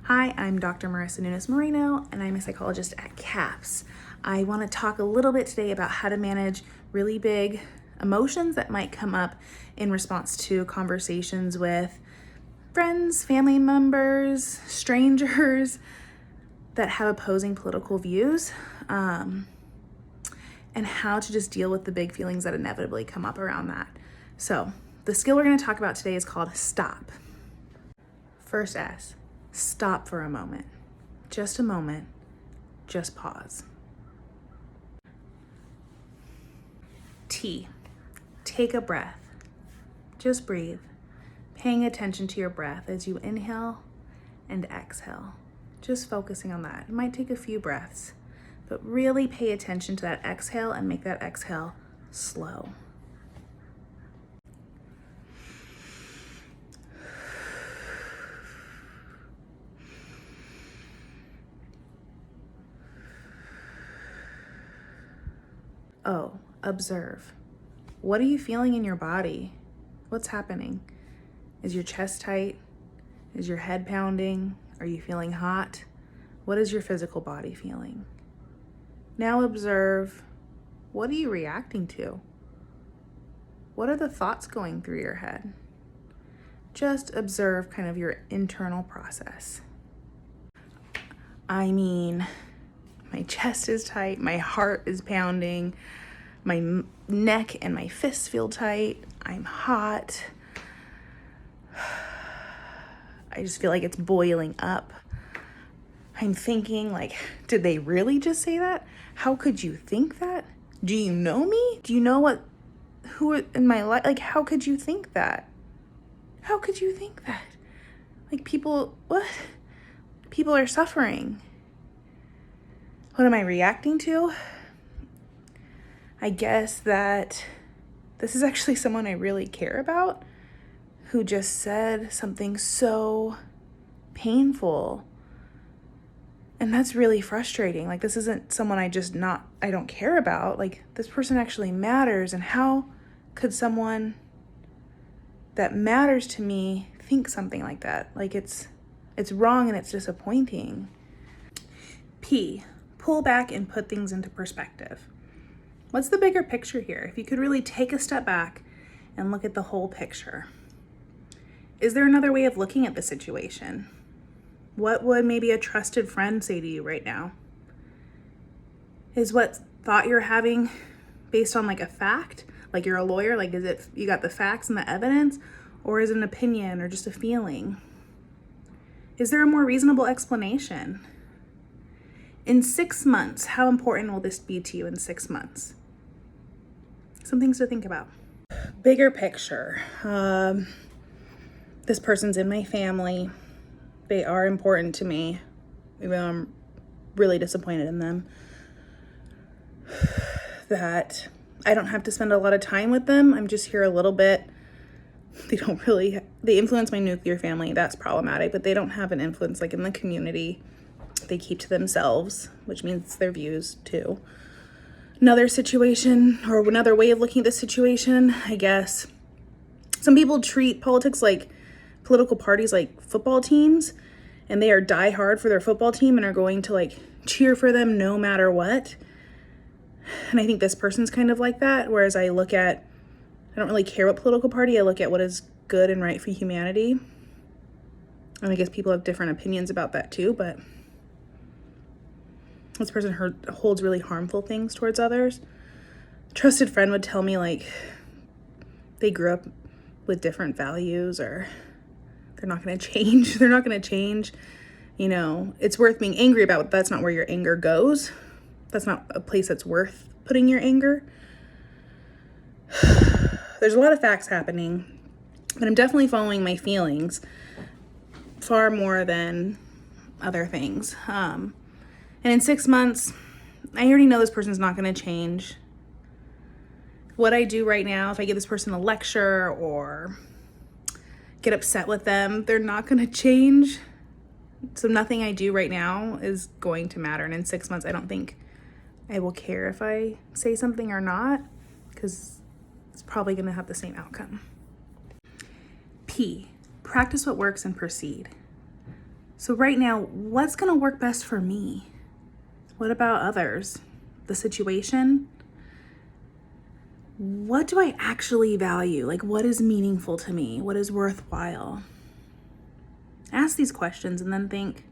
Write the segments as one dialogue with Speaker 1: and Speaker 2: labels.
Speaker 1: Hi, I'm Dr. Marissa Nunes Moreno, and I'm a psychologist at CAPS. I want to talk a little bit today about how to manage really big emotions that might come up in response to conversations with friends, family members, strangers that have opposing political views, and how to just deal with the big feelings that inevitably come up around that. So, the skill we're going to talk about today is called STOPP. First S. Stop for a moment. Just a moment. Just pause. T. Take a breath. Just breathe. Paying attention to your breath as you inhale and exhale. Just focusing on that. It might take a few breaths, but really pay attention to that exhale and make that exhale slow. Oh, observe. What are you feeling in your body? What's happening? Is your chest tight? Is your head pounding? Are you feeling hot? What is your physical body feeling? Now observe, what are you reacting to? What are the thoughts going through your head? Just observe kind of your internal process. My chest is tight, my heart is pounding, my neck and my fists feel tight, I'm hot. I just feel like it's boiling up. I'm thinking, did they really just say that? How could you think that? Do you know me? Do you know who in my life? How could you think that? How could you think that? People are suffering. What am I reacting to? I guess that this is actually someone I really care about who just said something so painful. And that's really frustrating. This isn't someone I don't care about. This person actually matters. And how could someone that matters to me think something like that? It's wrong and it's disappointing. P. Pull back and put things into perspective. What's the bigger picture here? If you could really take a step back and look at the whole picture. Is there another way of looking at the situation? What would maybe a trusted friend say to you right now? Is what thought you're having based on a fact? You're a lawyer? Is it you got the facts and the evidence? Or is it an opinion or just a feeling? Is there a more reasonable explanation? In 6 months, how important will this be to you in 6 months? Some things to think about. Bigger picture. This person's in my family. They are important to me, even though I'm really disappointed in them. That I don't have to spend a lot of time with them. I'm just here a little bit. They influence my nuclear family. That's problematic, but they don't have an influence in the community. They keep to themselves, which means their views too. Another situation or another way of looking at this situation, I guess. Some people treat politics like political parties like football teams, and they are die hard for their football team and are going to cheer for them no matter what. And I think this person's kind of like that, whereas I don't really care what political party, I look at what is good and right for humanity. And I guess people have different opinions about that too, but this person holds really harmful things towards others. A trusted friend would tell me they grew up with different values, or they're not going to change. They're not going to change. It's worth being angry about, but that's not where your anger goes. That's not a place that's worth putting your anger. There's a lot of facts happening, but I'm definitely following my feelings far more than other things. And in 6 months, I already know this person's not going to change. What I do right now, if I give this person a lecture or get upset with them, they're not going to change. So nothing I do right now is going to matter. And in 6 months, I don't think I will care if I say something or not, because it's probably going to have the same outcome. P. Practice what works and proceed. So right now, what's going to work best for me? What about others? The situation? What do I actually value? Like, what is meaningful to me? What is worthwhile? Ask these questions and then think,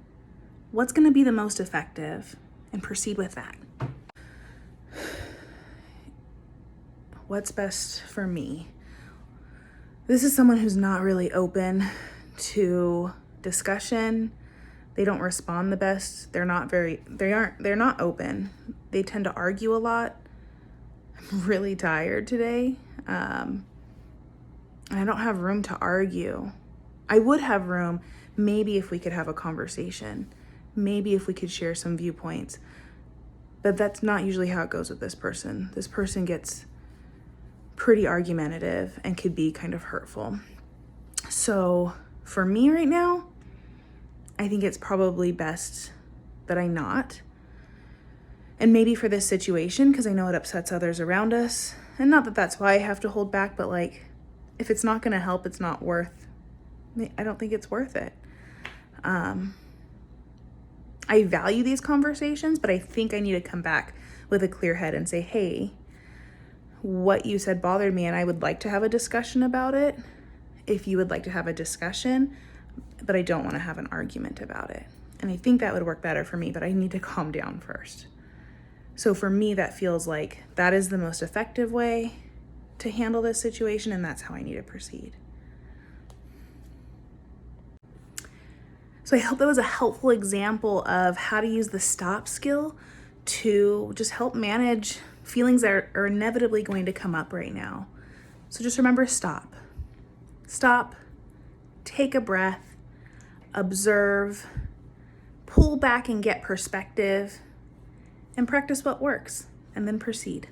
Speaker 1: what's going to be the most effective? And proceed with that. What's best for me? This is someone who's not really open to discussion. They don't respond the best. They're not open. They tend to argue a lot. I'm really tired today. And I don't have room to argue. I would have room maybe if we could have a conversation, maybe if we could share some viewpoints, but that's not usually how it goes with this person. This person gets pretty argumentative and could be kind of hurtful. So for me right now, I think it's probably best that I not. And maybe for this situation, because I know it upsets others around us, and not that that's why I have to hold back, but like, if it's not going to help, it's not worth, I don't think it's worth it. I value these conversations, but I think I need to come back with a clear head and say, hey, what you said bothered me, and I would like to have a discussion about it. If you would like to have a discussion, but I don't want to have an argument about it. And I think that would work better for me, but I need to calm down first. So for me, that feels like that is the most effective way to handle this situation, and that's how I need to proceed. So I hope that was a helpful example of how to use the STOPP skill to just help manage feelings that are inevitably going to come up right now. So just remember, stop. Stop, take a breath, observe, pull back and get perspective, and practice what works, and then proceed.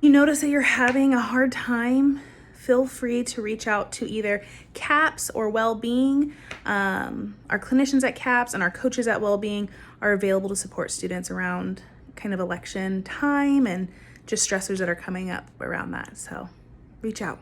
Speaker 1: You notice that you're having a hard time, feel free to reach out to either CAPS or Wellbeing. Our clinicians at CAPS and our coaches at Wellbeing are available to support students around kind of election time and just stressors that are coming up around that. So reach out.